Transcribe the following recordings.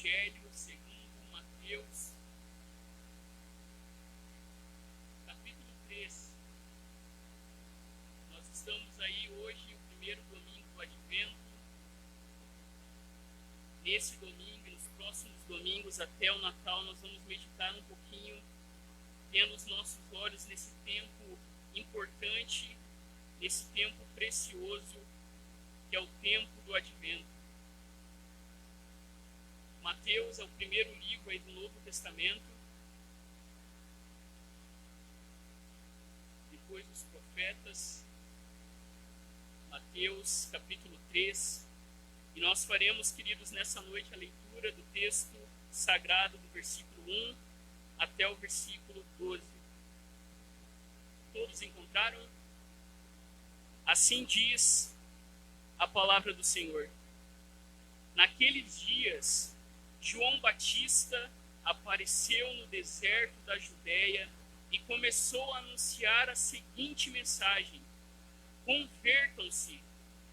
Evangelho segundo Mateus, capítulo 3. Nós estamos aí hoje, o primeiro domingo do Advento. Nesse domingo e nos próximos domingos até o Natal, nós vamos meditar um pouquinho, tendo os nossos olhos nesse tempo importante, nesse tempo precioso, que é o tempo do Advento. Mateus é o primeiro livro aí do Novo Testamento. Depois dos profetas, Mateus capítulo 3. E nós faremos, queridos, nessa noite a leitura do texto sagrado do versículo 1 até o versículo 12. Todos encontraram? Assim diz a palavra do Senhor. Naqueles dias, João Batista apareceu no deserto da Judéia e começou a anunciar a seguinte mensagem: convertam-se,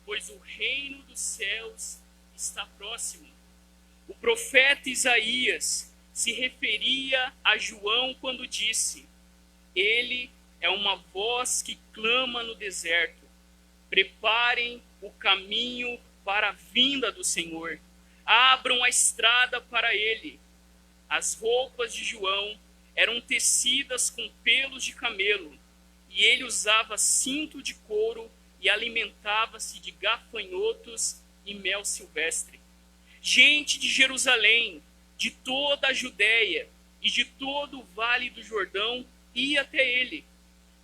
pois o reino dos céus está próximo. O profeta Isaías se referia a João quando disse: ele é uma voz que clama no deserto, preparem o caminho para a vinda do Senhor, abram a estrada para ele. As roupas de João eram tecidas com pelos de camelo, e ele usava cinto de couro e alimentava-se de gafanhotos e mel silvestre. Gente de Jerusalém, de toda a Judéia e de todo o vale do Jordão ia até ele.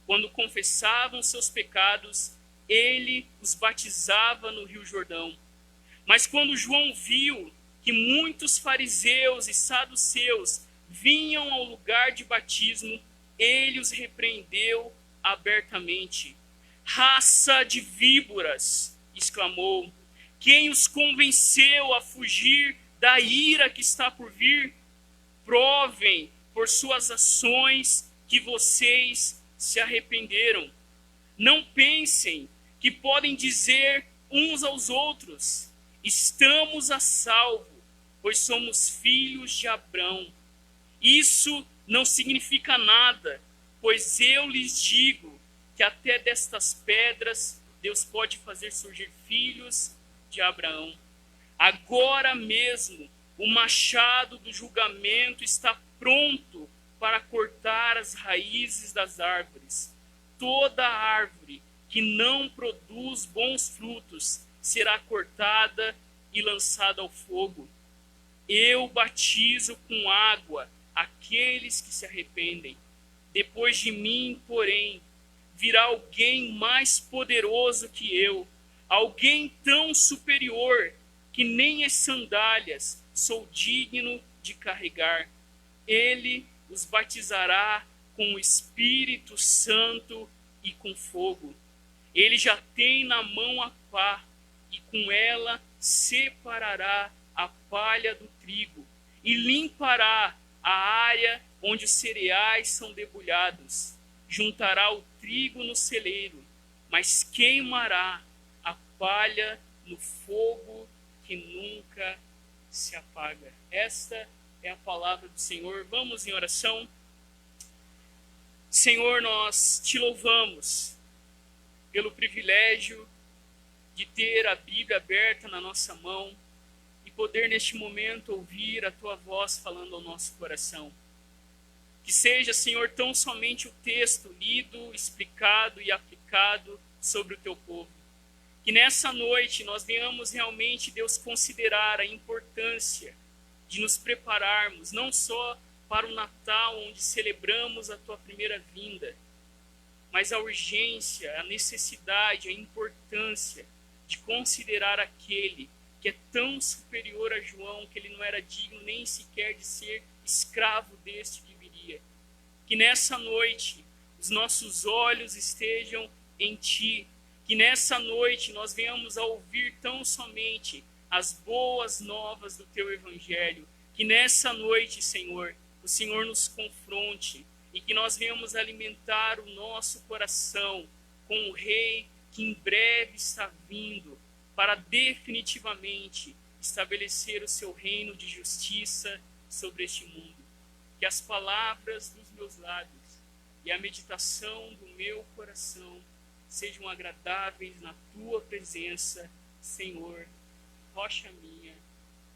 Quando confessavam seus pecados, ele os batizava no Rio Jordão. Mas quando João viu que muitos fariseus e saduceus vinham ao lugar de batismo, ele os repreendeu abertamente. Raça de víboras, exclamou, quem os convenceu a fugir da ira que está por vir? Provem por suas ações que vocês se arrependeram. Não pensem que podem dizer uns aos outros: estamos a salvo, pois somos filhos de Abrão. Isso não significa nada, pois eu lhes digo que até destas pedras Deus pode fazer surgir filhos de Abraão. Agora mesmo o machado do julgamento está pronto para cortar as raízes das árvores. Toda árvore que não produz bons frutos será cortada e lançada ao fogo. Eu batizo com água aqueles que se arrependem. Depois de mim, porém, virá alguém mais poderoso que eu, alguém tão superior que nem as sandálias sou digno de carregar. Ele os batizará com o Espírito Santo e com fogo. Ele já tem na mão a pá, e com ela separará a palha do trigo, e limpará a área onde os cereais são debulhados. Juntará o trigo no celeiro, mas queimará a palha no fogo que nunca se apaga. Esta é a palavra do Senhor. Vamos em oração. Senhor, nós te louvamos pelo privilégio de ter a Bíblia aberta na nossa mão e poder neste momento ouvir a tua voz falando ao nosso coração. Que seja, Senhor, tão somente o texto lido, explicado e aplicado sobre o teu povo. Que nessa noite nós venhamos realmente, Deus, considerar a importância de nos prepararmos, não só para o Natal, onde celebramos a tua primeira vinda, mas a urgência, a necessidade, a importância de considerar aquele que é tão superior a João, que ele não era digno nem sequer de ser escravo deste que viria. Que nessa noite os nossos olhos estejam em ti, que nessa noite nós venhamos a ouvir tão somente as boas novas do teu Evangelho, que nessa noite, Senhor, o Senhor nos confronte e que nós venhamos alimentar o nosso coração com o Rei que em breve está vindo para definitivamente estabelecer o seu reino de justiça sobre este mundo. Que as palavras dos meus lábios e a meditação do meu coração sejam agradáveis na tua presença, Senhor, rocha minha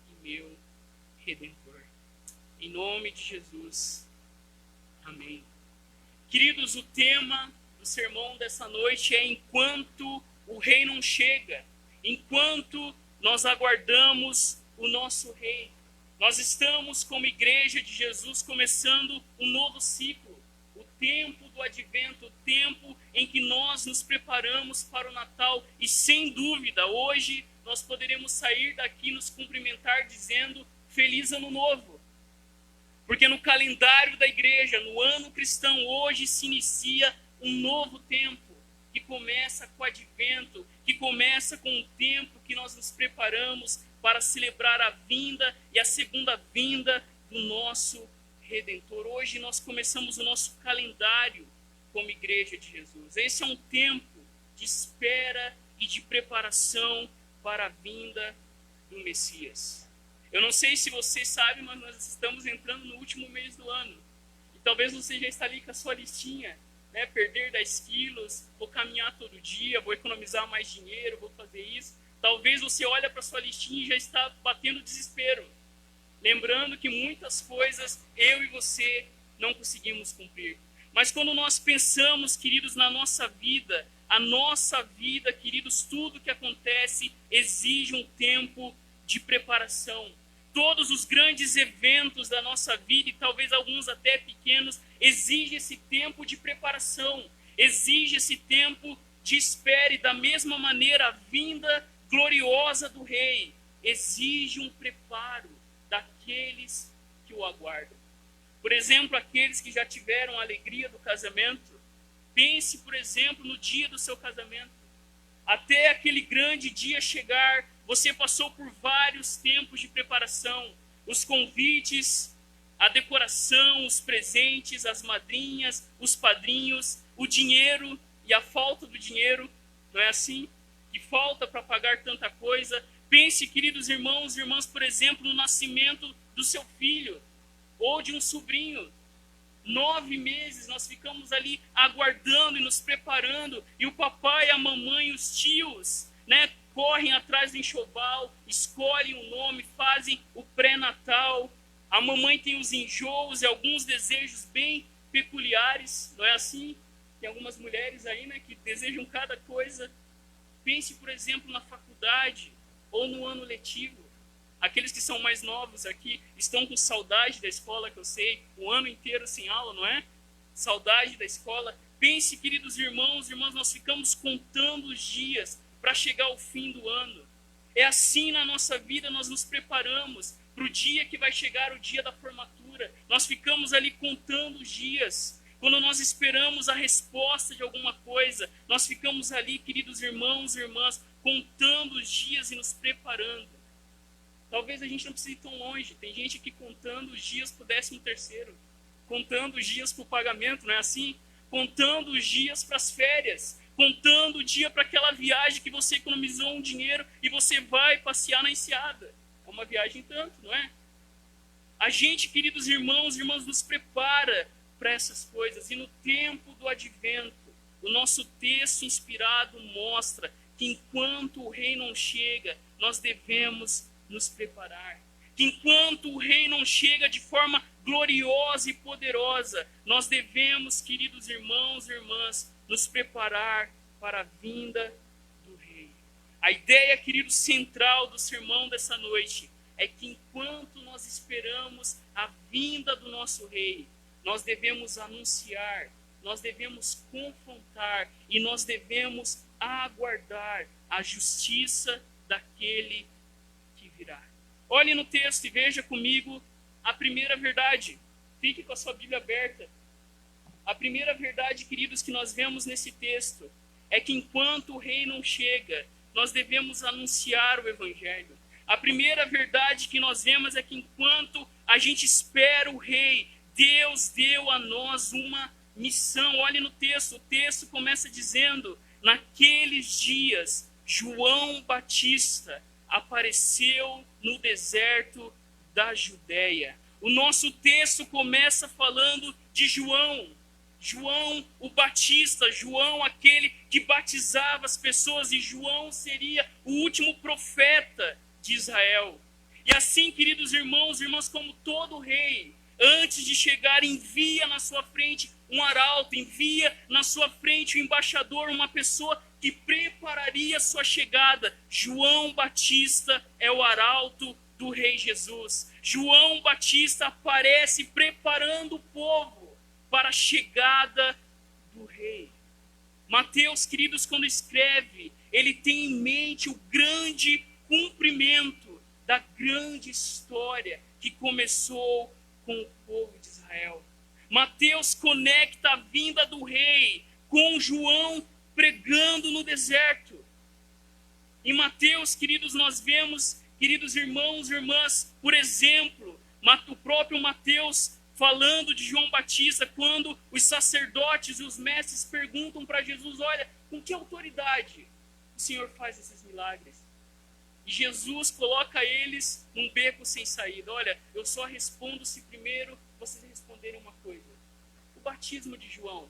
e meu Redentor. Em nome de Jesus. Amém. Queridos, o tema do sermão dessa noite é enquanto o rei não chega, enquanto nós aguardamos o nosso rei. Nós estamos como igreja de Jesus começando um novo ciclo, o tempo do advento, o tempo em que nós nos preparamos para o Natal e sem dúvida hoje nós poderemos sair daqui e nos cumprimentar dizendo Feliz Ano Novo. Porque no calendário da igreja, no ano cristão, hoje se inicia um novo tempo, que começa com o advento, que começa com o tempo que nós nos preparamos para celebrar a vinda e a segunda vinda do nosso Redentor. Hoje nós começamos o nosso calendário como igreja de Jesus. Esse é um tempo de espera e de preparação para a vinda do Messias. Eu não sei se você sabe, mas nós estamos entrando no último mês do ano. E talvez você já está ali com a sua listinha, né? Perder 10 quilos, vou caminhar todo dia, vou economizar mais dinheiro, vou fazer isso. Talvez você olhe para a sua listinha e já está batendo desespero. Lembrando que muitas coisas eu e você não conseguimos cumprir. Mas quando nós pensamos, queridos, na nossa vida, a nossa vida, queridos, tudo que acontece exige um tempo de preparação. Todos os grandes eventos da nossa vida, e talvez alguns até pequenos, exigem esse tempo de preparação, exige esse tempo de espera, e da mesma maneira a vinda gloriosa do Rei exige um preparo daqueles que o aguardam. Por exemplo, aqueles que já tiveram a alegria do casamento, pense, por exemplo, no dia do seu casamento. Até aquele grande dia chegar, você passou por vários tempos de preparação, os convites, a decoração, os presentes, as madrinhas, os padrinhos, o dinheiro e a falta do dinheiro, não é assim? Que falta para pagar tanta coisa. Pense, queridos irmãos e irmãs, por exemplo, no nascimento do seu filho ou de um sobrinho. 9 meses nós ficamos ali aguardando e nos preparando, e o papai, a mamãe, os tios, né, correm atrás do enxoval, escolhem o nome, fazem o pré-natal. A mamãe tem os enjoos e alguns desejos bem peculiares, não é assim? Tem algumas mulheres aí, né, que desejam cada coisa. Pense, por exemplo, na faculdade ou no ano letivo. Aqueles que são mais novos aqui estão com saudade da escola, que eu sei, o ano inteiro sem aula, não é? Saudade da escola. Pense, queridos irmãos e irmãs, nós ficamos contando os dias para chegar ao fim do ano. É assim na nossa vida, nós nos preparamos para o dia que vai chegar, o dia da formatura. Nós ficamos ali contando os dias. Quando nós esperamos a resposta de alguma coisa, nós ficamos ali, queridos irmãos e irmãs, contando os dias e nos preparando. Talvez a gente não precise ir tão longe. Tem gente aqui contando os dias para o 13º, contando os dias para o pagamento, não é assim? Contando os dias para as férias, contando o dia para aquela viagem que você economizou um dinheiro e você vai passear na Enseada. É uma viagem tanto, não é? A gente, queridos irmãos e irmãs, nos prepara para essas coisas. E no tempo do advento, o nosso texto inspirado mostra que enquanto o rei não chega, nós devemos nos preparar. Que enquanto o rei não chega de forma gloriosa e poderosa, nós devemos, queridos irmãos e irmãs, nos preparar para a vinda do rei. A ideia, querido, central do sermão dessa noite é que enquanto nós esperamos a vinda do nosso rei, nós devemos anunciar, nós devemos confrontar e nós devemos aguardar a justiça daquele que virá. Olhe no texto e veja comigo a primeira verdade. Fique com a sua Bíblia aberta. A primeira verdade, queridos, que nós vemos nesse texto é que enquanto o rei não chega, nós devemos anunciar o evangelho. A primeira verdade que nós vemos é que enquanto a gente espera o rei, Deus deu a nós uma missão. Olhe no texto, o texto começa dizendo: naqueles dias, João Batista apareceu no deserto da Judéia. O nosso texto começa falando de João. João o Batista, João aquele que batizava as pessoas, e João seria o último profeta de Israel. E assim, queridos irmãos, irmãs, como todo rei, antes de chegar, envia na sua frente um arauto, envia na sua frente um embaixador, uma pessoa que prepararia a sua chegada. João Batista é o arauto do rei Jesus. João Batista aparece preparando o povo para a chegada do rei. Mateus, queridos, quando escreve, ele tem em mente o grande cumprimento da grande história que começou com o povo de Israel. Mateus conecta a vinda do rei com João pregando no deserto. Em Mateus, queridos, nós vemos, queridos irmãos e irmãs, por exemplo, o próprio Mateus falando de João Batista, quando os sacerdotes e os mestres perguntam para Jesus: olha, com que autoridade o Senhor faz esses milagres? E Jesus coloca eles num beco sem saída. Olha, eu só respondo se primeiro vocês responderem uma coisa. O batismo de João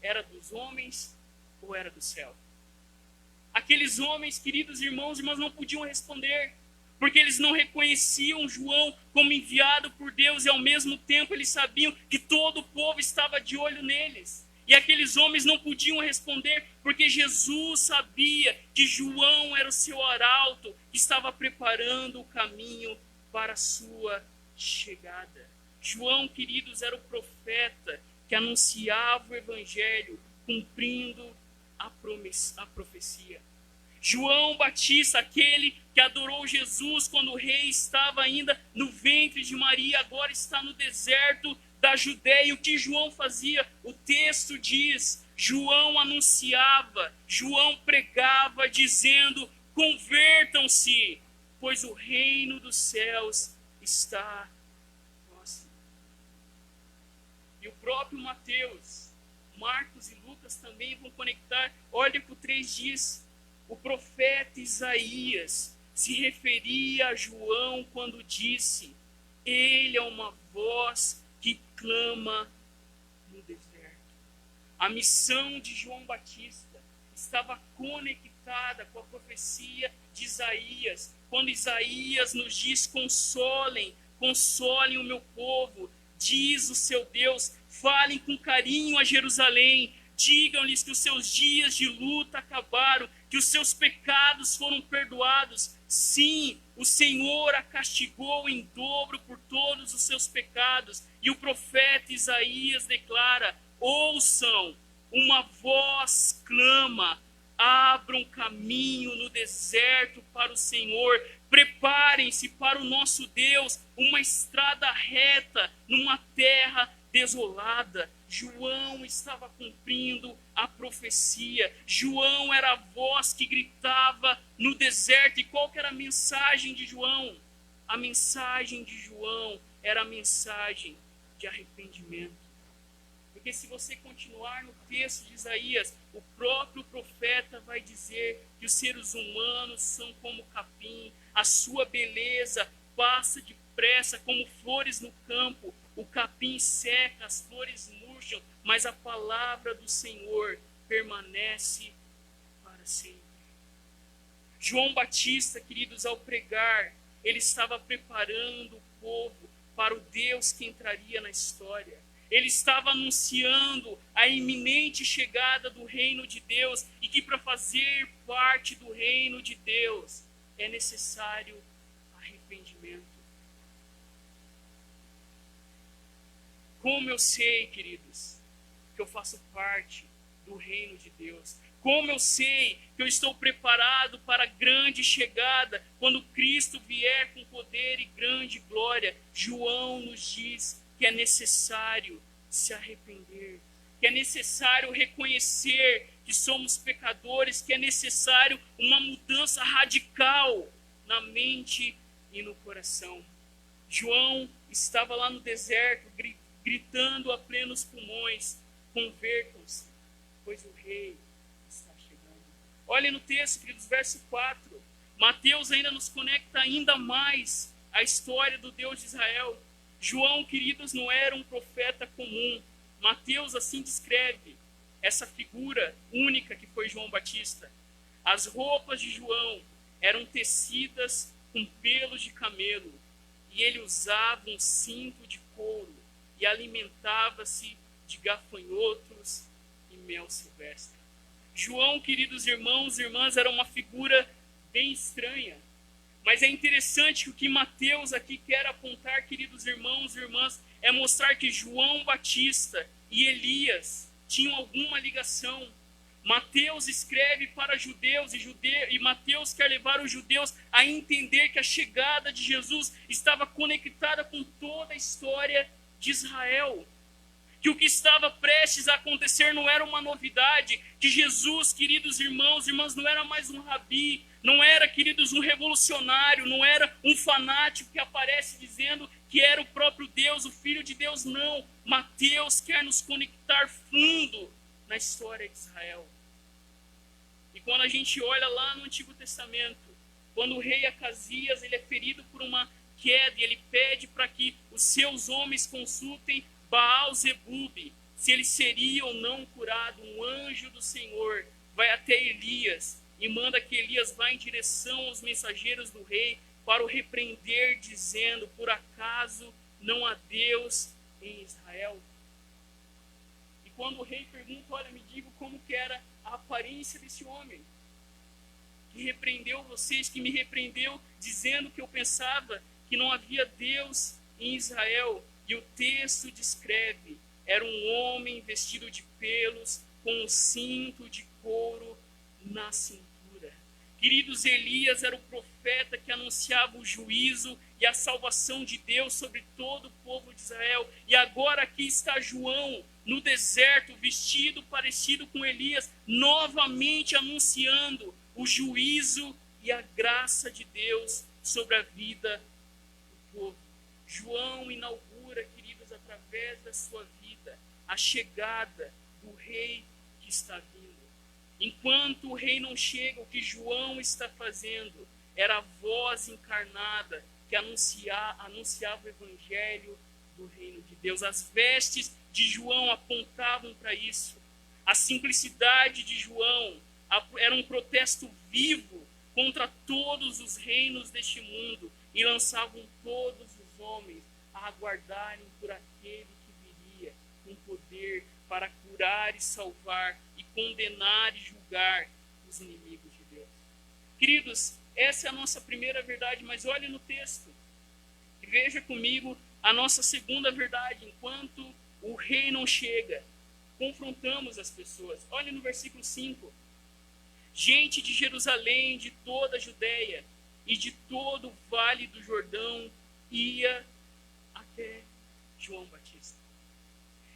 era dos homens ou era do céu? Aqueles homens, queridos irmãos e irmãs, não podiam responder, porque eles não reconheciam João como enviado por Deus, e ao mesmo tempo eles sabiam que todo o povo estava de olho neles. E aqueles homens não podiam responder, porque Jesus sabia que João era o seu arauto, que estava preparando o caminho para a sua chegada. João, queridos, era o profeta que anunciava o evangelho, cumprindo a profecia. João Batista, aquele que adorou Jesus quando o rei estava ainda no ventre de Maria, agora está no deserto da Judéia. O que João fazia? O texto diz: João anunciava, João pregava, dizendo: convertam-se, pois o reino dos céus está próximo. E o próprio Mateus, Marcos e Lucas também vão conectar. Olha que o 3 diz: o profeta Isaías se referia a João quando disse: ele é uma voz que clama no deserto. A missão de João Batista estava conectada com a profecia de Isaías, quando Isaías nos diz: consolem o meu povo, diz o seu Deus, falem com carinho a Jerusalém, digam-lhes que os seus dias de luta acabaram, que os seus pecados foram perdoados. Sim, o Senhor a castigou em dobro por todos os seus pecados. E o profeta Isaías declara: ouçam, uma voz clama, abram caminho no deserto para o Senhor, preparem-se para o nosso Deus, uma estrada reta numa terra desolada. João estava cumprindo a profecia. João era a voz que gritava no deserto. E qual que era a mensagem de João? A mensagem de João era a mensagem de arrependimento. Porque se você continuar no texto de Isaías, o próprio profeta vai dizer que os seres humanos são como capim, a sua beleza passa depressa como flores no campo. O capim seca, as flores murcham, mas a palavra do Senhor permanece para sempre. João Batista, queridos, ao pregar, ele estava preparando o povo para o Deus que entraria na história. Ele estava anunciando a iminente chegada do reino de Deus, e que para fazer parte do reino de Deus é necessário arrependimento. Como eu sei, queridos, que eu faço parte do reino de Deus? Como eu sei que eu estou preparado para a grande chegada, quando Cristo vier com poder e grande glória? João nos diz que é necessário se arrepender, que é necessário reconhecer que somos pecadores, que é necessário uma mudança radical na mente e no coração. João estava lá no deserto, gritando a plenos pulmões: convertam-se, pois o rei está chegando. Olhem no texto, queridos, verso 4. Mateus ainda nos conecta ainda mais à história do Deus de Israel. João, queridos, não era um profeta comum. Mateus assim descreve essa figura única que foi João Batista. As roupas de João eram tecidas com pelos de camelo, e ele usava um cinto de couro e alimentava-se de gafanhotos e mel silvestre. João, queridos irmãos e irmãs, era uma figura bem estranha. Mas é interessante que o que Mateus aqui quer apontar, queridos irmãos e irmãs, é mostrar que João Batista e Elias tinham alguma ligação. Mateus escreve para judeus e Mateus quer levar os judeus a entender que a chegada de Jesus estava conectada com toda a história de Israel. Que o que estava prestes a acontecer não era uma novidade, que Jesus, queridos irmãos e irmãs, não era mais um rabi, não era, queridos, um revolucionário, não era um fanático que aparece dizendo que era o próprio Deus, o Filho de Deus, não. Mateus quer nos conectar fundo na história de Israel. E quando a gente olha lá no Antigo Testamento, quando o rei Acasias ele é ferido por uma queda e ele pede para que os seus homens consultem Baal-zebub, se ele seria ou não curado, um anjo do Senhor vai até Elias e manda que Elias vá em direção aos mensageiros do rei para o repreender, dizendo: por acaso não há Deus em Israel? E quando o rei pergunta: olha, me diga como que era a aparência desse homem que repreendeu vocês, que me repreendeu dizendo que eu pensava que não havia Deus em Israel. E o texto descreve: era um homem vestido de pelos, com um cinto de couro na cintura. Queridos, Elias era o profeta que anunciava o juízo e a salvação de Deus sobre todo o povo de Israel. E agora aqui está João, no deserto, vestido parecido com Elias, novamente anunciando o juízo e a graça de Deus sobre a vida do povo. João inaugura, queridos, através da sua vida, a chegada do rei que está vindo. Enquanto o rei não chega, o que João está fazendo era a voz encarnada que anunciava o evangelho do reino de Deus. As vestes de João apontavam para isso. A simplicidade de João era um protesto vivo contra todos os reinos deste mundo e lançavam todos os homens a aguardarem por aquele que viria com poder para curar e salvar e condenar e julgar os inimigos de Deus. Queridos, essa é a nossa primeira verdade, mas olhe no texto e veja comigo a nossa segunda verdade. Enquanto o rei não chega, confrontamos as pessoas. Olhe no versículo 5. Gente de Jerusalém, de toda a Judeia e de todo o vale do Jordão ia até João Batista.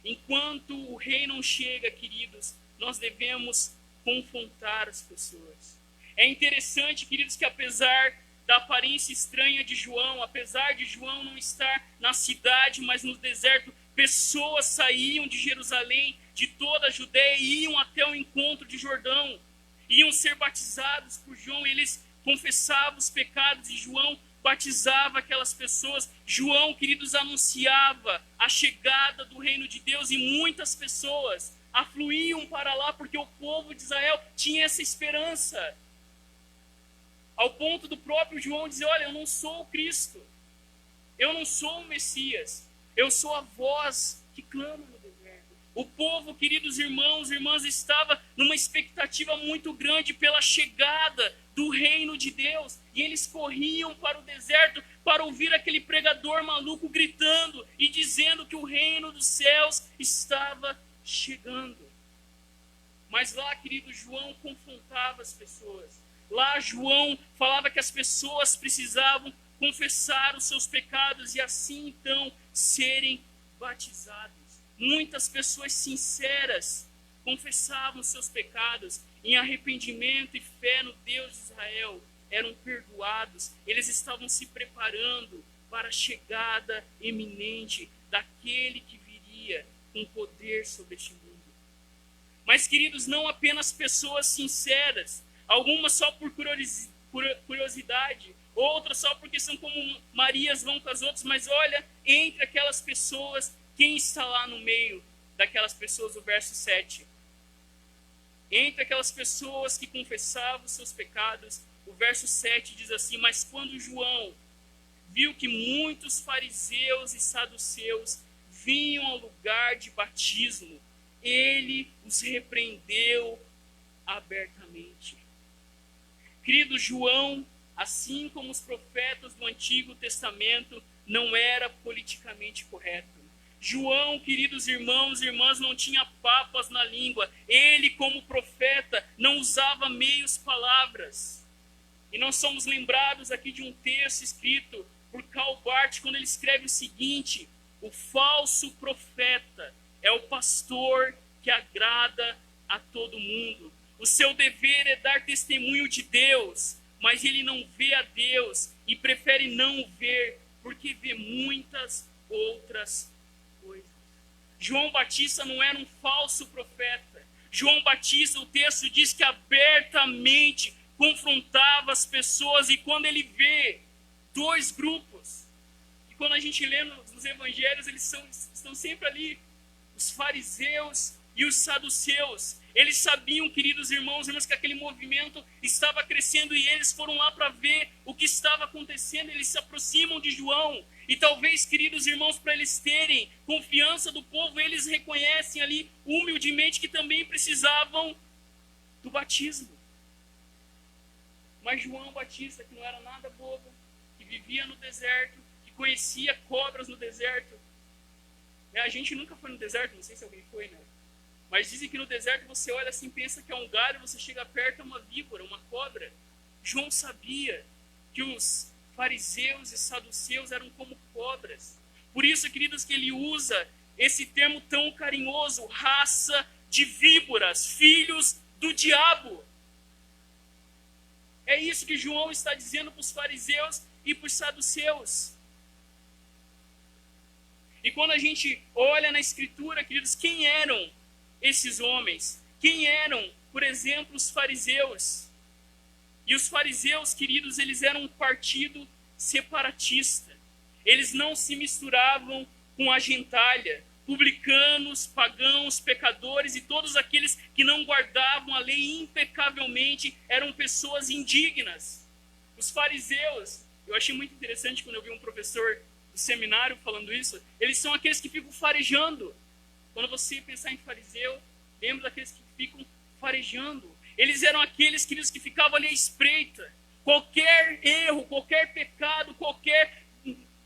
Enquanto o rei não chega, queridos, nós devemos confrontar as pessoas. É interessante, queridos, que apesar da aparência estranha de João, apesar de João não estar na cidade, mas no deserto, pessoas saíam de Jerusalém, de toda a Judeia, e iam até o encontro de Jordão. Iam ser batizados por João, eles confessavam os pecados e João batizava aquelas pessoas. João, queridos, anunciava a chegada do reino de Deus e muitas pessoas afluíam para lá porque o povo de Israel tinha essa esperança. Ao ponto do próprio João dizer: olha, eu não sou o Cristo, eu não sou o Messias, eu sou a voz que clama no deserto. O povo, queridos irmãos e irmãs, estava numa expectativa muito grande pela chegada do reino de Deus, e eles corriam para o deserto para ouvir aquele pregador maluco gritando e dizendo que o reino dos céus estava chegando. Mas lá, querido, João confrontava as pessoas. Lá João falava que as pessoas precisavam confessar os seus pecados e assim então serem batizados. Muitas pessoas sinceras confessavam seus pecados em arrependimento e fé no Deus de Israel, eram perdoados. Eles estavam se preparando para a chegada iminente daquele que viria com poder sobre este mundo. Mas, queridos, não apenas pessoas sinceras, algumas só por curiosidade, outras só porque são como Marias vão com as outras, mas olha, entre aquelas pessoas, quem está lá no meio daquelas pessoas, o verso 7. Entre aquelas pessoas que confessavam os seus pecados, o verso 7 diz assim: mas quando João viu que muitos fariseus e saduceus vinham ao lugar de batismo, ele os repreendeu abertamente. Querido, João, assim como os profetas do Antigo Testamento, não era politicamente correto. João, queridos irmãos e irmãs, não tinha papas na língua. Ele, como profeta, não usava meias palavras. E nós somos lembrados aqui de um texto escrito por Karl Barth, quando ele escreve o seguinte: o falso profeta é o pastor que agrada a todo mundo. O seu dever é dar testemunho de Deus, mas ele não vê a Deus e prefere não o ver, porque vê muitas outras coisas. João Batista não era um falso profeta. João Batista, o texto diz que abertamente confrontava as pessoas, e quando ele vê dois grupos, e quando a gente lê nos evangelhos, eles estão sempre ali, os fariseus e os saduceus. Eles sabiam, queridos irmãos e irmãs, que aquele movimento estava crescendo, e eles foram lá para ver o que estava acontecendo. Eles se aproximam de João, e talvez, queridos irmãos, para eles terem confiança do povo, eles reconhecem ali humildemente que também precisavam do batismo. Mas João Batista, que não era nada bobo, que vivia no deserto, que conhecia cobras no deserto. A gente nunca foi no deserto, não sei se alguém foi, né? Mas dizem que no deserto você olha assim, pensa que é um galho, você chega perto, é uma víbora, uma cobra. João sabia que os fariseus e saduceus eram como cobras. Por isso, queridos, que ele usa esse termo tão carinhoso, raça de víboras, filhos do diabo. É isso que João está dizendo para os fariseus e para os saduceus. E quando a gente olha na Escritura, queridos, quem eram esses homens? Quem eram, por exemplo, os fariseus? E os fariseus, queridos, eles eram um partido separatista. Eles não se misturavam com a gentalha. Publicanos, pagãos, pecadores e todos aqueles que não guardavam a lei impecavelmente eram pessoas indignas. Os fariseus, eu achei muito interessante quando eu vi um professor do seminário falando isso, eles são aqueles que ficam farejando. Quando você pensar em fariseu, lembra daqueles que ficam farejando. Eles eram aqueles, queridos, que ficavam ali à espreita. Qualquer erro, qualquer pecado,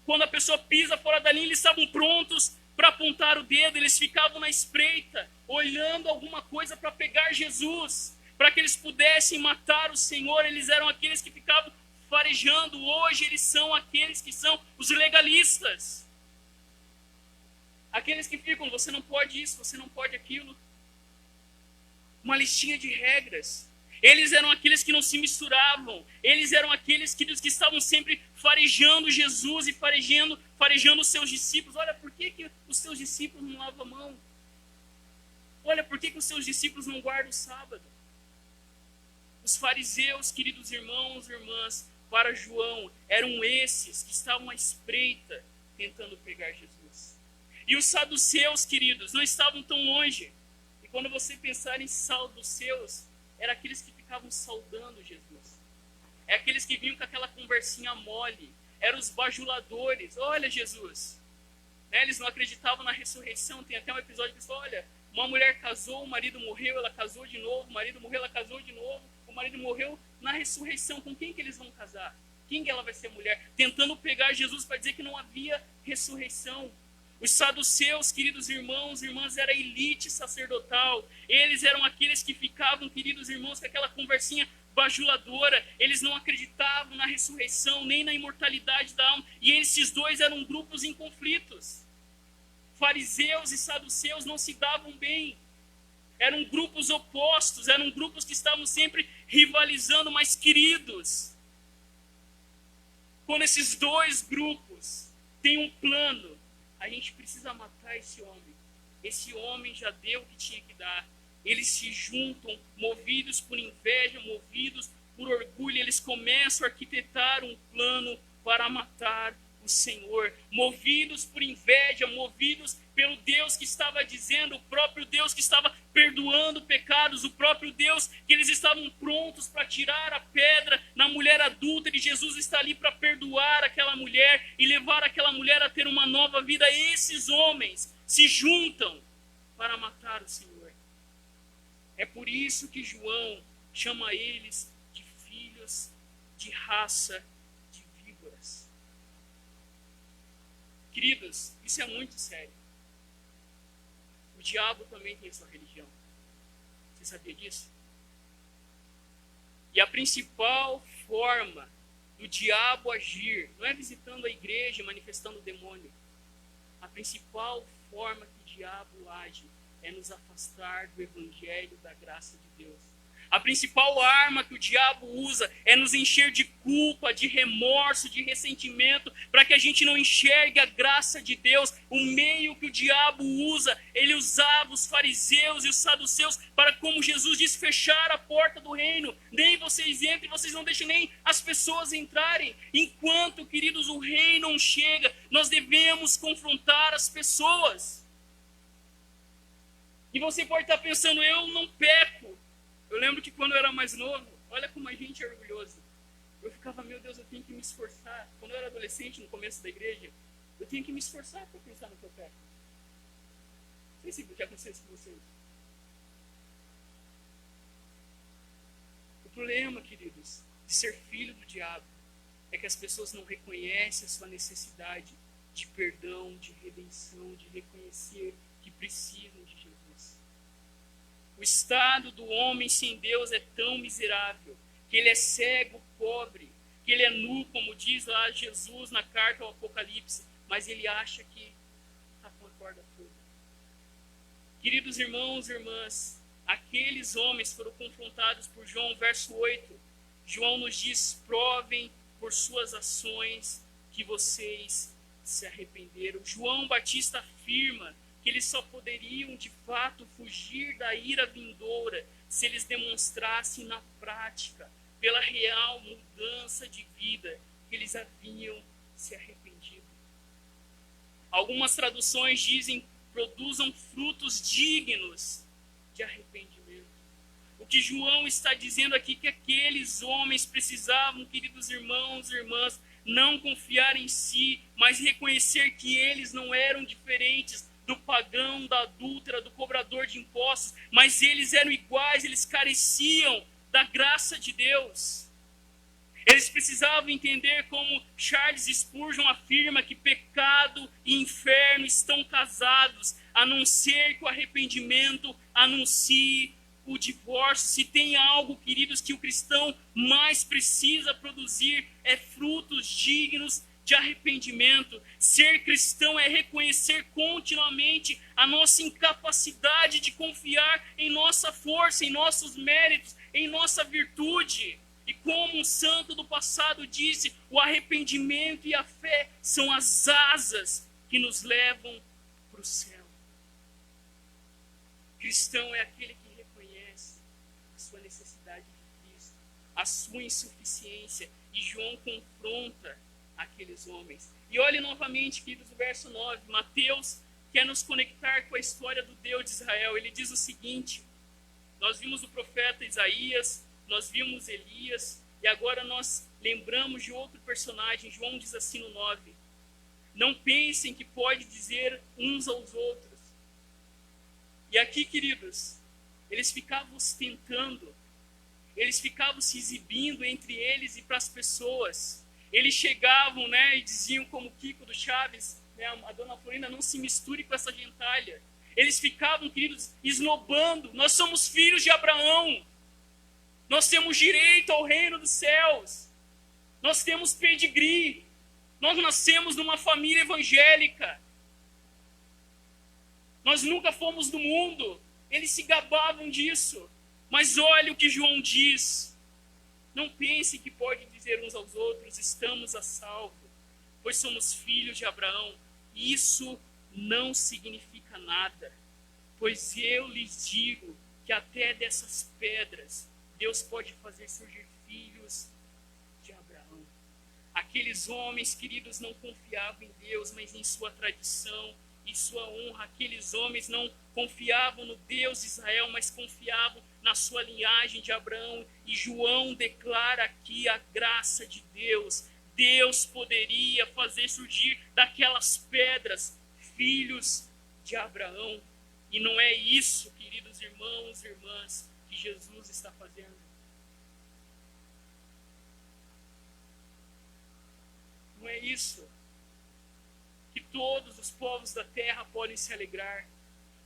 quando a pessoa pisa fora da linha, eles estavam prontos para apontar o dedo. Eles ficavam na espreita, olhando alguma coisa para pegar Jesus, para que eles pudessem matar o Senhor. Eles eram aqueles que ficavam farejando. Hoje eles são aqueles que são os legalistas. Aqueles que ficam, você não pode isso, você não pode aquilo. Uma listinha de regras. Eles eram aqueles que não se misturavam. Eles eram aqueles que estavam sempre farejando Jesus e farejando os seus discípulos. Olha, por que os seus discípulos não lavam a mão? Olha, por que os seus discípulos não guardam o sábado? Os fariseus, queridos irmãos e irmãs, para João, eram esses que estavam à espreita, tentando pegar Jesus. E os saduceus, queridos, não estavam tão longe. E quando você pensar em saduceus, eram aqueles que ficavam saudando Jesus. É aqueles que vinham com aquela conversinha mole. Eram os bajuladores. Olha, Jesus. Né? Eles não acreditavam na ressurreição. Tem até um episódio que diz, olha, uma mulher casou, o marido morreu, ela casou de novo. O marido morreu, ela casou de novo. O marido morreu na ressurreição. Com quem que eles vão casar? Quem que ela vai ser mulher? Tentando pegar Jesus para dizer que não havia ressurreição. Os saduceus, queridos irmãos e irmãs, era a elite sacerdotal. Eles eram aqueles que ficavam, queridos irmãos, com aquela conversinha bajuladora. Eles não acreditavam na ressurreição, nem na imortalidade da alma. E esses dois eram grupos em conflitos. Fariseus e saduceus não se davam bem. Eram grupos opostos, eram grupos que estavam sempre rivalizando, mas queridos, quando esses dois grupos têm um plano, a gente precisa matar esse homem. Esse homem já deu o que tinha que dar. Eles se juntam, movidos por inveja, movidos por orgulho, eles começam a arquitetar um plano para matar o Senhor, movidos por inveja, movidos pelo Deus que estava dizendo, o próprio Deus que estava perdoando pecados, o próprio Deus que eles estavam prontos para tirar a pedra na mulher adúltera, e Jesus está ali para perdoar aquela mulher e levar aquela mulher a ter uma nova vida. Esses homens se juntam para matar o Senhor. É por isso que João chama eles de filhos de raça de víboras. Queridos, isso é muito sério. O diabo também tem sua religião. Você sabia disso? E a principal forma do diabo agir não é visitando a igreja, manifestando o demônio. A principal forma que o diabo age é nos afastar do evangelho da graça de Deus. A principal arma que o diabo usa é nos encher de culpa, de remorso, de ressentimento, para que a gente não enxergue a graça de Deus. O meio que o diabo usa, ele usava os fariseus e os saduceus para, como Jesus disse, fechar a porta do reino. Nem vocês entrem, vocês não deixem nem as pessoas entrarem. Enquanto, queridos, o reino não chega, nós devemos confrontar as pessoas. E você pode estar pensando, eu não peco. Eu lembro que quando eu era mais novo, olha como a gente é orgulhoso. Eu ficava, meu Deus, eu tenho que me esforçar. Quando eu era adolescente, no começo da igreja, eu tenho que me esforçar para pensar no que eu peco. Não sei se já aconteceu isso com vocês. O problema, queridos, de ser filho do diabo é que as pessoas não reconhecem a sua necessidade de perdão, de redenção, de reconhecer que precisam de Jesus. O estado do homem sem Deus é tão miserável que ele é cego, pobre, que ele é nu, como diz lá Jesus na carta ao Apocalipse, mas ele acha que está com a corda toda. Queridos irmãos e irmãs, aqueles homens foram confrontados por João, verso 8. João nos diz, provem por suas ações que vocês se arrependeram. João Batista afirma que eles só poderiam de fato fugir da ira vindoura se eles demonstrassem na prática, pela real mudança de vida, que eles haviam se arrependido. Algumas traduções dizem, produzam frutos dignos de arrependimento. O que João está dizendo aqui é que aqueles homens precisavam, queridos irmãos e irmãs, não confiar em si, mas reconhecer que eles não eram diferentes do pagão, da adúltera, do cobrador de impostos, mas eles eram iguais, eles careciam da graça de Deus. Eles precisavam entender, como Charles Spurgeon afirma, que pecado e inferno estão casados, a não ser que o arrependimento anuncie o divórcio. Se tem algo, queridos, que o cristão mais precisa produzir, é frutos dignos de arrependimento. Ser cristão é reconhecer continuamente a nossa incapacidade de confiar em nossa força, em nossos méritos, em nossa virtude. E como um santo do passado disse, o arrependimento e a fé são as asas que nos levam para o céu. Cristão é aquele que reconhece a sua necessidade de Cristo, a sua insuficiência. E João confronta aqueles homens. E olhe novamente, queridos, o verso 9. Mateus quer nos conectar com a história do Deus de Israel. Ele diz o seguinte: nós vimos o profeta Isaías, nós vimos Elias, e agora nós lembramos de outro personagem. João diz assim no 9: não pensem que pode dizer uns aos outros. E aqui, queridos, eles ficavam ostentando, eles ficavam se exibindo entre eles e para as pessoas. Eles chegavam, e diziam, como Kiko do Chaves, a dona Florinda, não se misture com essa gentalha. Eles ficavam, queridos, esnobando. Nós somos filhos de Abraão. Nós temos direito ao reino dos céus. Nós temos pedigree. Nós nascemos numa família evangélica. Nós nunca fomos do mundo. Eles se gabavam disso. Mas olha o que João diz. Não pense que pode dizer uns aos outros, estamos a salvo, pois somos filhos de Abraão. Isso não significa nada, pois eu lhes digo que até dessas pedras Deus pode fazer surgir filhos filhos de Abraão. Aqueles homens, queridos, não confiavam em Deus, mas em sua tradição, em sua honra. Aqueles homens não confiavam no Deus de Israel, mas confiavam na sua linhagem de Abraão. E João declara aqui a graça de Deus. Deus poderia fazer surgir daquelas pedras filhos de Abraão. E não é isso, queridos irmãos e irmãs, que Jesus está fazendo. Não é isso que todos os povos da terra podem se alegrar.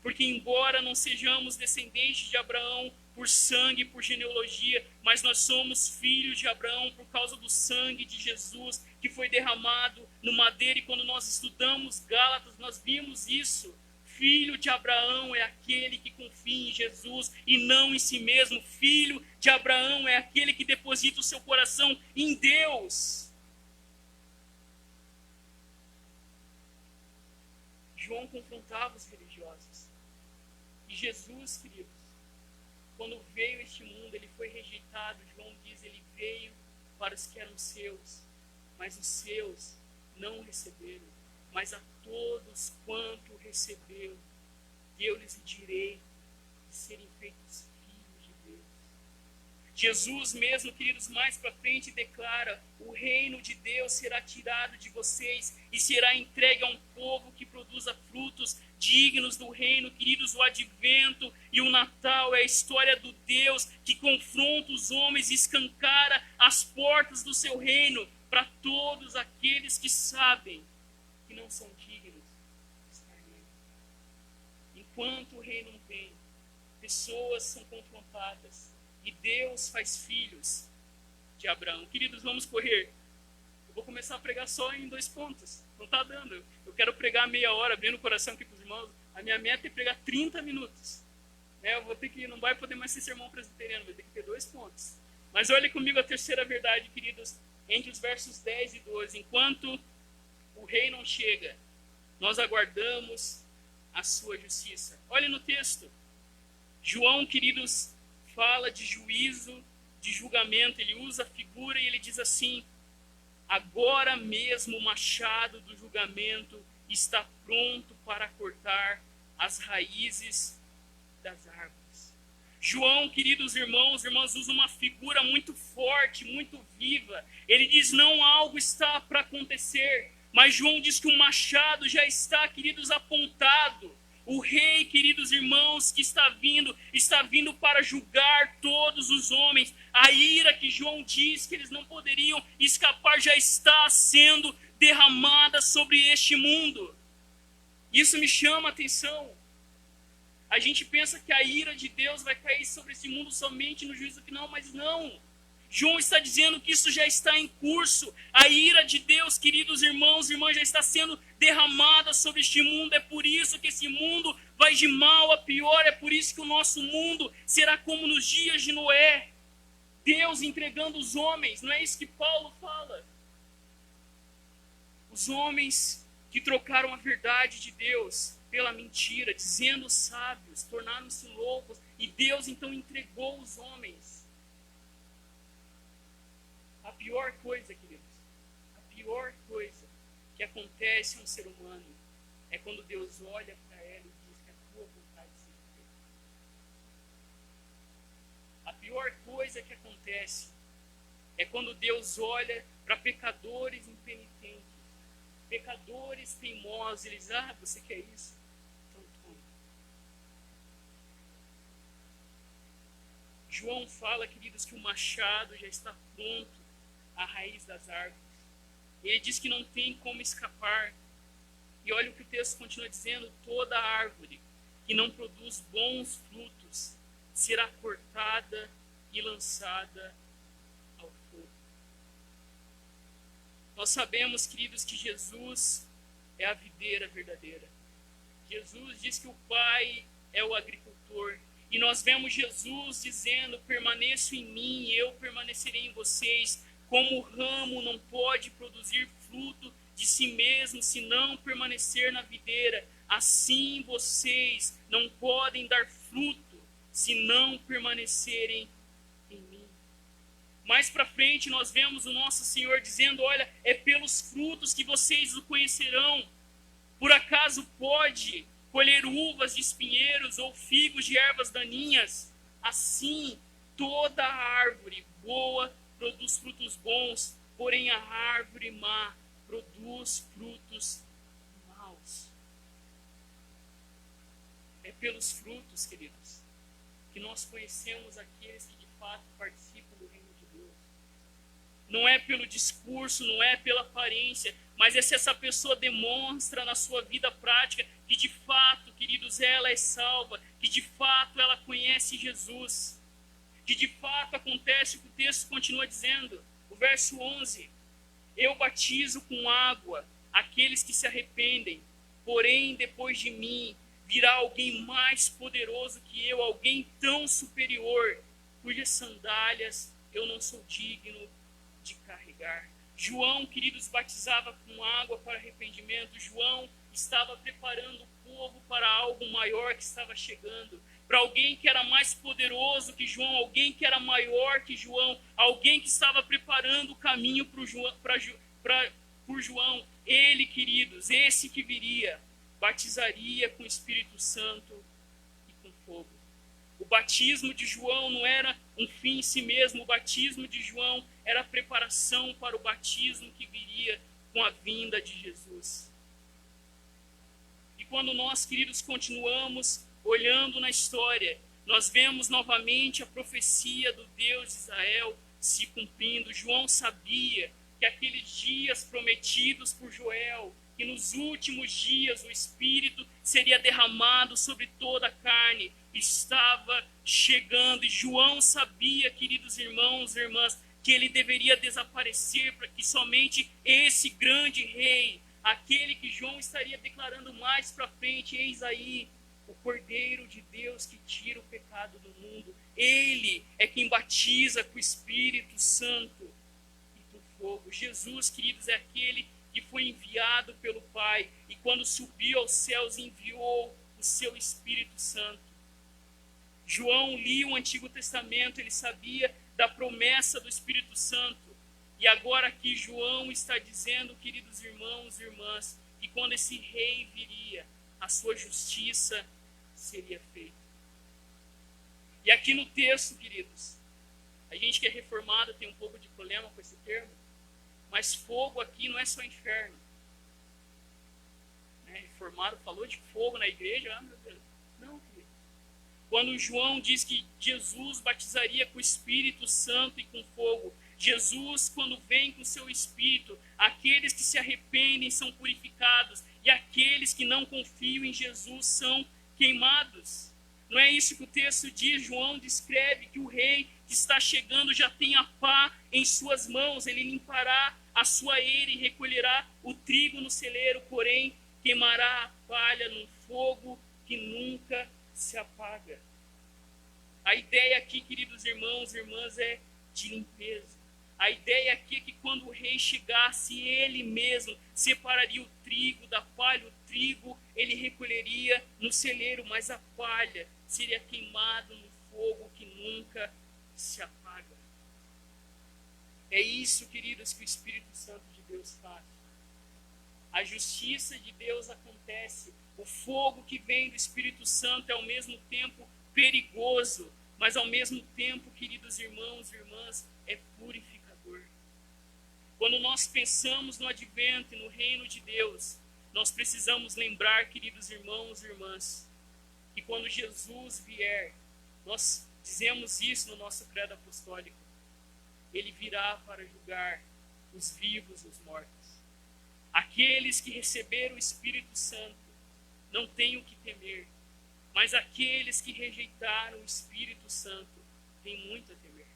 Porque embora não sejamos descendentes de Abraão por sangue, por genealogia, mas nós somos filhos de Abraão por causa do sangue de Jesus que foi derramado no madeiro. E quando nós estudamos Gálatas, nós vimos isso. Filho de Abraão é aquele que confia em Jesus e não em si mesmo. Filho de Abraão é aquele que deposita o seu coração em Deus. João confrontava os religiosos. E Jesus, queridos, quando veio a este mundo, ele foi rejeitado. João diz, ele veio para os que eram seus, mas os seus não o receberam. Mas a todos quanto recebeu, deu-lhes o direito de serem feitos filhos de Deus. Jesus mesmo, queridos, mais para frente declara, o reino de Deus será tirado de vocês e será entregue a um povo que produza frutos dignos do reino. Queridos, o advento e o Natal é a história do Deus que confronta os homens e escancara as portas do seu reino para todos aqueles que sabem que não são dignos de estar nele. Enquanto o reino não vem, pessoas são confrontadas e Deus faz filhos de Abraão. Queridos, vamos correr. Eu vou começar a pregar só em 2 pontos. Não está dando. Eu quero pregar meia hora, abrindo o coração aqui para os irmãos. A minha meta é pregar 30 minutos. Eu vou ter que, não vai poder mais ser sermão presbiteriano, vai ter que ter 2 pontos. Mas olhe comigo a terceira verdade, queridos, entre os versos 10 e 12. Enquanto o rei não chega, nós aguardamos a sua justiça. Olhe no texto. João, queridos, fala de juízo, de julgamento. Ele usa a figura e ele diz assim: agora mesmo o machado do julgamento está pronto para cortar as raízes das árvores. João, queridos irmãos, irmãs, usa uma figura muito forte, muito viva. Ele diz, não algo está para acontecer, mas João diz que o machado já está, queridos, apontado. O rei, queridos irmãos, que está vindo para julgar todos os homens. A ira que João diz que eles não poderiam escapar já está sendo derramada sobre este mundo. Isso me chama a atenção. A gente pensa que a ira de Deus vai cair sobre esse mundo somente no juízo final, mas não. João está dizendo que isso já está em curso. A ira de Deus, queridos irmãos e irmãs, já está sendo derramada sobre este mundo. É por isso que esse mundo vai de mal a pior. É por isso que o nosso mundo será como nos dias de Noé. Deus entregando os homens. Não é isso que Paulo fala? Os homens que trocaram a verdade de Deus pela mentira, dizendo sábios, tornaram-se loucos. E Deus então entregou os homens. A pior coisa, queridos, a pior coisa que acontece a um ser humano é quando Deus olha para ela e diz que a tua vontade seja feita. A pior coisa que acontece é quando Deus olha para pecadores impenitentes, pecadores teimosos, e ele diz, você quer isso? Então toma. João fala, queridos, que o machado já está pronto à raiz das árvores. Ele diz que não tem como escapar. E olha o que o texto continua dizendo: toda árvore que não produz bons frutos será cortada e lançada ao fogo. Nós sabemos, queridos, que Jesus é a videira verdadeira. Jesus diz que o Pai é o agricultor. E nós vemos Jesus dizendo: permaneço em mim e eu permanecerei em vocês. Como o ramo não pode produzir fruto de si mesmo se não permanecer na videira, assim vocês não podem dar fruto se não permanecerem em mim. Mais para frente nós vemos o nosso Senhor dizendo: olha, é pelos frutos que vocês o conhecerão. Por acaso pode colher uvas de espinheiros ou figos de ervas daninhas? Assim, toda árvore boa produz frutos bons, porém a árvore má produz frutos maus. É pelos frutos, queridos, que nós conhecemos aqueles que de fato participam do reino de Deus. Não é pelo discurso, não é pela aparência, mas é se essa pessoa demonstra na sua vida prática que de fato, queridos, ela é salva, que de fato ela conhece Jesus, que de fato acontece o que o texto continua dizendo. O verso 11: eu batizo com água aqueles que se arrependem, porém depois de mim virá alguém mais poderoso que eu, alguém tão superior, cujas sandálias eu não sou digno de carregar. João, queridos, batizava com água para arrependimento. João estava preparando o povo para algo maior que estava chegando, para alguém que era mais poderoso que João, alguém que era maior que João, alguém que estava preparando o caminho por João. Ele, queridos, esse que viria, batizaria com o Espírito Santo e com fogo. O batismo de João não era um fim em si mesmo. O batismo de João era a preparação para o batismo que viria com a vinda de Jesus. E quando nós, queridos, continuamos olhando na história, nós vemos novamente a profecia do Deus de Israel se cumprindo. João sabia que aqueles dias prometidos por Joel, que nos últimos dias o Espírito seria derramado sobre toda a carne, estava chegando. E João sabia, queridos irmãos e irmãs, que ele deveria desaparecer para que somente esse grande rei, aquele que João estaria declarando mais para frente, eis aí o Cordeiro de Deus que tira o pecado do mundo. Ele é quem batiza com o Espírito Santo e com fogo. Jesus, queridos, é aquele que foi enviado pelo Pai e quando subiu aos céus enviou o seu Espírito Santo. João lia o Antigo Testamento, ele sabia da promessa do Espírito Santo. E agora aqui João está dizendo, queridos irmãos e irmãs, que quando esse rei viria, a sua justiça seria feita. E aqui no texto, queridos, a gente que é reformado tem um pouco de problema com esse termo, mas fogo aqui não é só inferno. Reformado falou de fogo na igreja, meu Deus. Não, querido. Quando João diz que Jesus batizaria com o Espírito Santo e com fogo, Jesus, quando vem com seu Espírito, aqueles que se arrependem são purificados, e aqueles que não confiam em Jesus são queimados. Não é isso que o texto diz? João descreve que o rei que está chegando já tem a pá em suas mãos, ele limpará a sua eira e recolherá o trigo no celeiro, porém queimará a palha num fogo que nunca se apaga. A ideia aqui, queridos irmãos e irmãs, é de limpeza. A ideia aqui é que quando o rei chegasse, ele mesmo separaria o trigo da palha. O trigo ele recolheria no celeiro, mas a palha seria queimada no fogo que nunca se apaga. É isso, queridos, que o Espírito Santo de Deus faz. A justiça de Deus acontece. O fogo que vem do Espírito Santo é ao mesmo tempo perigoso, mas ao mesmo tempo, queridos irmãos e irmãs, é purificador. Quando nós pensamos no advento e no reino de Deus, nós precisamos lembrar, queridos irmãos e irmãs, que quando Jesus vier, nós dizemos isso no nosso credo apostólico, ele virá para julgar os vivos e os mortos. Aqueles que receberam o Espírito Santo não têm o que temer, mas aqueles que rejeitaram o Espírito Santo têm muito a temer.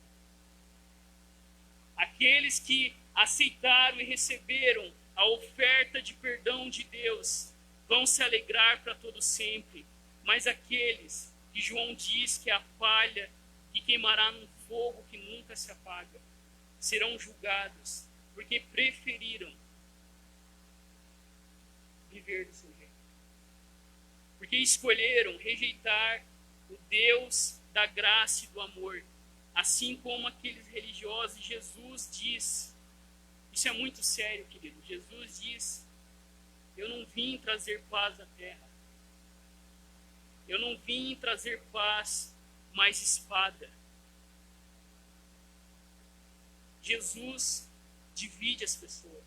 Aqueles que aceitaram e receberam a oferta de perdão de Deus vão se alegrar para todo sempre, mas aqueles que João diz que é a palha que queimará num fogo que nunca se apaga, serão julgados porque preferiram viver do seu jeito. Porque escolheram rejeitar o Deus da graça e do amor, assim como aqueles religiosos. Jesus diz, isso é muito sério, querido, Jesus diz: eu não vim trazer paz à terra, eu não vim trazer paz, mas espada. Jesus divide as pessoas.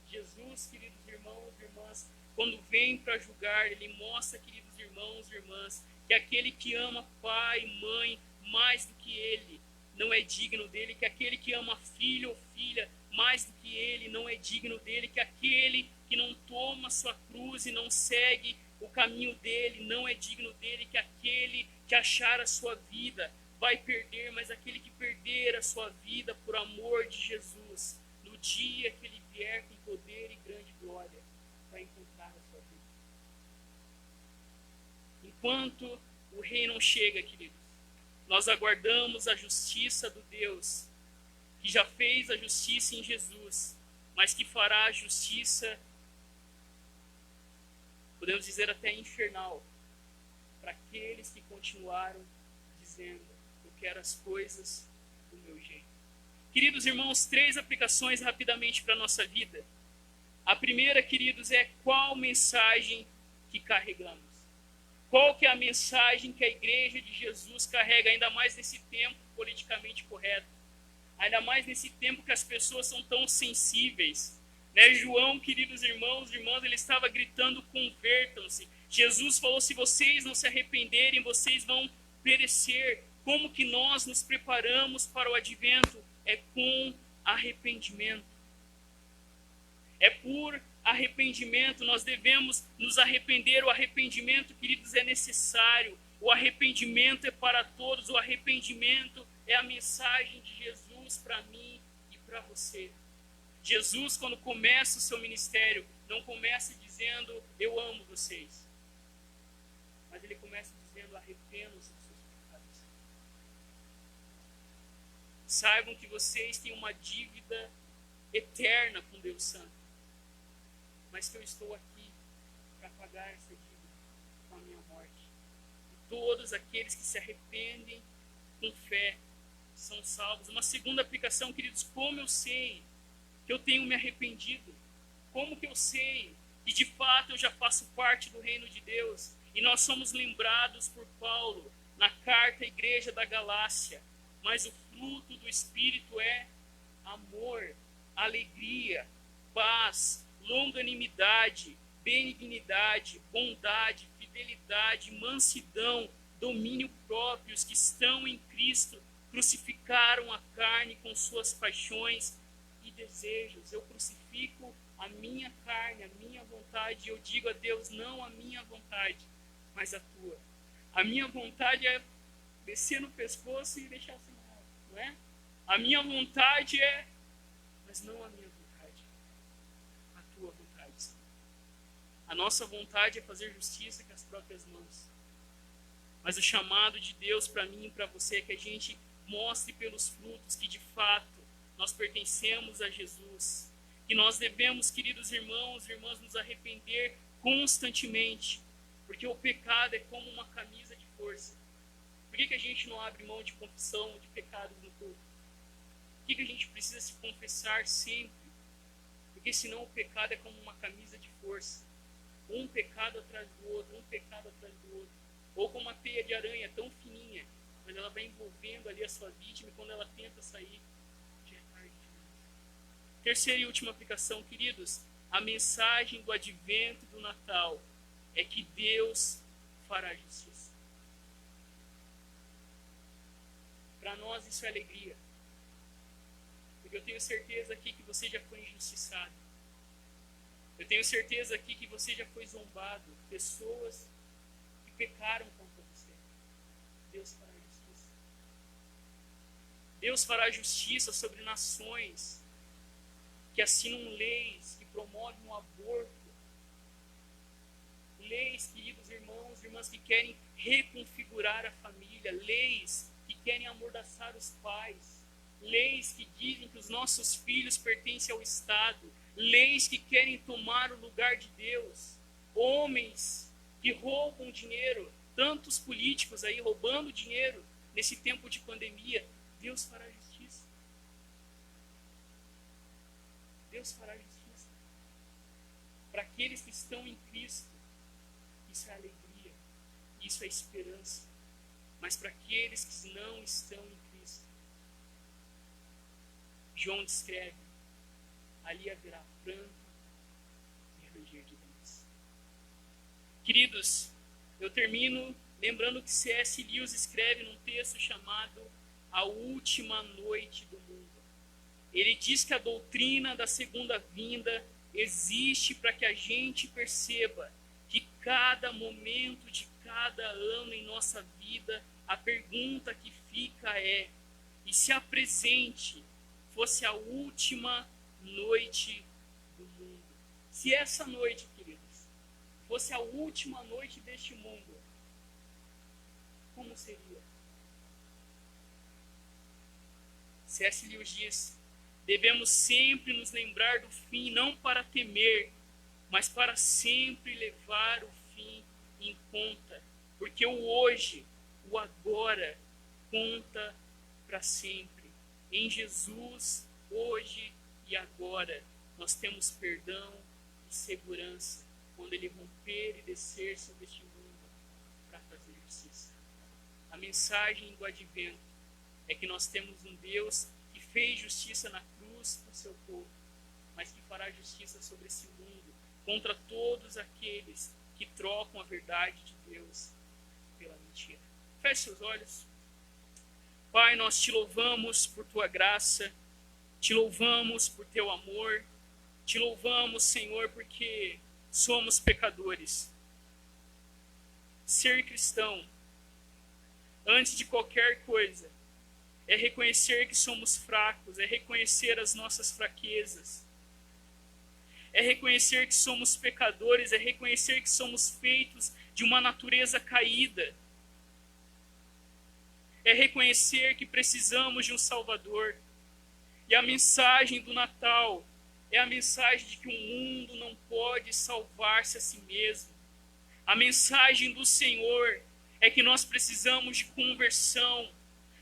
Jesus, queridos irmãos e irmãs, quando vem para julgar, ele mostra, queridos irmãos e irmãs, que aquele que ama pai e mãe mais do que ele não é digno dele, que aquele que ama filho ou filha mais do que ele não é digno dele, que aquele que não toma sua cruz e não segue o caminho dele não é digno dele, que aquele que achar a sua vida vai perder, mas aquele que perder a sua vida por amor de Jesus, no dia que ele vier com poder e grande glória, vai encontrar a sua vida. Enquanto o rei não chega, queridos, nós aguardamos a justiça do Deus, que já fez a justiça em Jesus, mas que fará a justiça, podemos dizer até infernal, para aqueles que continuaram dizendo: eu quero as coisas do meu jeito. Queridos irmãos, 3 aplicações rapidamente para a nossa vida. A primeira, queridos, é qual mensagem que carregamos. Qual que é a mensagem que a igreja de Jesus carrega, ainda mais nesse tempo politicamente correto, ainda mais nesse tempo que as pessoas são tão sensíveis, né? João, queridos irmãos e irmãs, ele estava gritando: convertam-se. Jesus falou: se vocês não se arrependerem, vocês vão perecer. Como que nós nos preparamos para o advento? É com arrependimento. É por arrependimento, nós devemos nos arrepender. O arrependimento, queridos, é necessário. O arrependimento é para todos. O arrependimento é a mensagem de Jesus para mim e para você. Jesus, quando começa o seu ministério, não começa dizendo: eu amo vocês, mas ele começa dizendo: arrependam-se dos seus pecados. Saibam que vocês têm uma dívida eterna com Deus Santo, mas que eu estou aqui para pagar essa dívida com a minha morte. E todos aqueles que se arrependem com fé são salvos. Uma segunda aplicação, queridos: como eu sei que eu tenho me arrependido? Como que eu sei que de fato eu já faço parte do reino de Deus? E nós somos lembrados por Paulo na carta à igreja da Galácia: mas o fruto do Espírito é amor, alegria, paz, longanimidade, benignidade, bondade, fidelidade, mansidão, domínio próprio. Os que estão em Cristo crucificaram a carne com suas paixões e desejos. Eu crucifico a minha carne, a minha vontade, e eu digo a Deus: não a minha vontade, mas a tua. A minha vontade é descer no pescoço e deixar assim, não é? A minha vontade é, mas não a minha vontade, a tua vontade, Senhor. A nossa vontade é fazer justiça com as próprias mãos, mas o chamado de Deus para mim e para você é que a gente mostre pelos frutos que de fato nós pertencemos a Jesus, que nós devemos, queridos irmãos e irmãs, nos arrepender constantemente, porque o pecado é como uma camisa de força. Por que a gente não abre mão de confissão de pecados no culto? Por que a gente precisa se confessar sempre? Porque senão o pecado é como uma camisa de força. Um pecado atrás do outro, um pecado atrás do outro. Ou como uma teia de aranha tão fininha, mas ela vai envolvendo ali a sua vítima, e quando ela tenta sair, já é tarde demais. Terceira e última aplicação, queridos: a mensagem do advento do Natal é que Deus fará justiça. Para nós isso é alegria, porque eu tenho certeza aqui que você já foi injustiçado. Eu tenho certeza aqui que você já foi zombado. Pessoas que pecaram contra você. Deus fará justiça. Deus fará justiça sobre nações que assinam leis, que promovem o aborto. Leis, queridos irmãos e irmãs, que querem reconfigurar a família. Leis que querem amordaçar os pais. Leis que dizem que os nossos filhos pertencem ao Estado. Leis que querem tomar o lugar de Deus. Homens que roubam dinheiro, tantos políticos aí roubando dinheiro nesse tempo de pandemia, Deus fará justiça. Deus fará justiça. Para aqueles que estão em Cristo, isso é alegria, isso é esperança. Mas para aqueles que não estão em Cristo, João descreve, ali haverá pranto e ranger de dentes. Queridos, eu termino lembrando que C.S. Lewis escreve num texto chamado A Última Noite do Mundo. Ele diz que a doutrina da segunda vinda existe para que a gente perceba que cada momento de cada ano em nossa vida, a pergunta que fica é: e se a presente fosse a última noite do mundo? Se essa noite, queridos, fosse a última noite deste mundo, como seria? C.S. Lewis diz: devemos sempre nos lembrar do fim, não para temer, mas para sempre levar o fim em conta. Porque o hoje, o agora, conta para sempre. Em Jesus, hoje e agora, nós temos perdão e segurança quando Ele romper e descer sobre este mundo para fazer justiça. A mensagem do Advento é que nós temos um Deus que fez justiça na cruz do seu povo, mas que fará justiça sobre esse mundo, contra todos aqueles que trocam a verdade de Deus pela mentira. Feche seus olhos. Pai, nós te louvamos por tua graça, te louvamos por teu amor, te louvamos, Senhor, porque somos pecadores. Ser cristão, antes de qualquer coisa, é reconhecer que somos fracos, é reconhecer as nossas fraquezas, é reconhecer que somos pecadores, é reconhecer que somos feitos de uma natureza caída, é reconhecer que precisamos de um Salvador. E a mensagem do Natal é a mensagem de que o mundo não pode salvar-se a si mesmo. A mensagem do Senhor é que nós precisamos de conversão,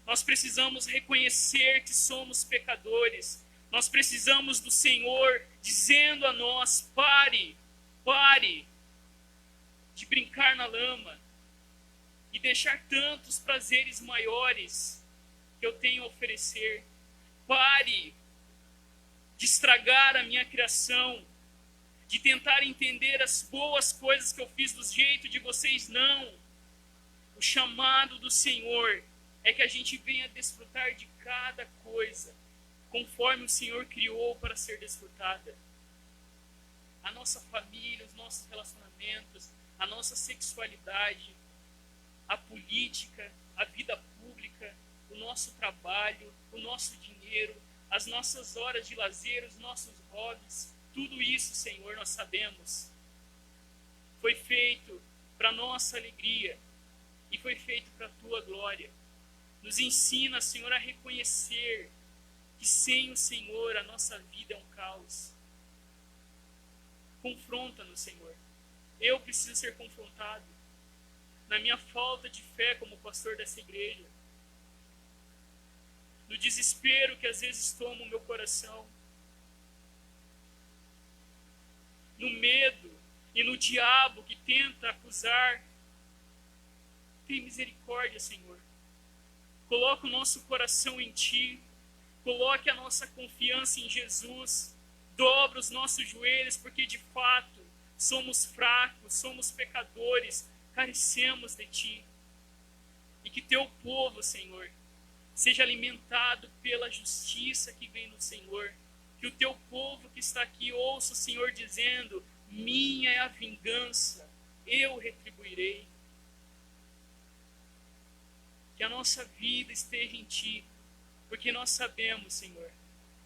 nós precisamos reconhecer que somos pecadores, nós precisamos do Senhor dizendo a nós: pare de brincar na lama e deixar tantos prazeres maiores que eu tenho a oferecer. Pare de estragar a minha criação, de tentar entender as boas coisas que eu fiz do jeito de vocês. Não. O chamado do Senhor é que a gente venha desfrutar de cada coisa conforme o Senhor criou para ser desfrutada. A nossa família, os nossos relacionamentos, a nossa sexualidade, a política, a vida pública, o nosso trabalho, o nosso dinheiro, as nossas horas de lazer, os nossos hobbies, tudo isso, Senhor, nós sabemos, foi feito para nossa alegria e foi feito para a tua glória. Nos ensina, Senhor, a reconhecer que sem o Senhor a nossa vida é um caos. Confronta-nos, Senhor. Eu preciso ser confrontado na minha falta de fé como pastor dessa igreja, no desespero que às vezes toma o meu coração, no medo e no diabo que tenta acusar. Tem misericórdia, Senhor. Coloca o nosso coração em Ti, coloque a nossa confiança em Jesus, dobra os nossos joelhos, porque de fato somos fracos, somos pecadores, carecemos de Ti. E que Teu povo, Senhor, seja alimentado pela justiça que vem no Senhor. Que o Teu povo que está aqui ouça o Senhor dizendo: minha é a vingança, eu retribuirei. Que a nossa vida esteja em Ti, porque nós sabemos, Senhor,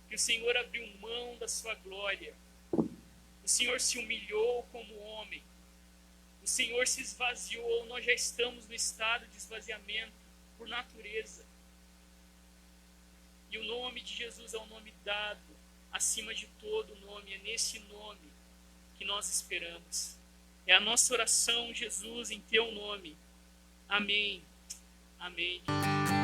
que o Senhor abriu mão da Sua glória. O Senhor se humilhou como homem. O Senhor se esvaziou. Nós já estamos no estado de esvaziamento por natureza. E o nome de Jesus é o nome dado acima de todo nome. É nesse nome que nós esperamos. É a nossa oração, Jesus, em Teu nome. Amém. Amém.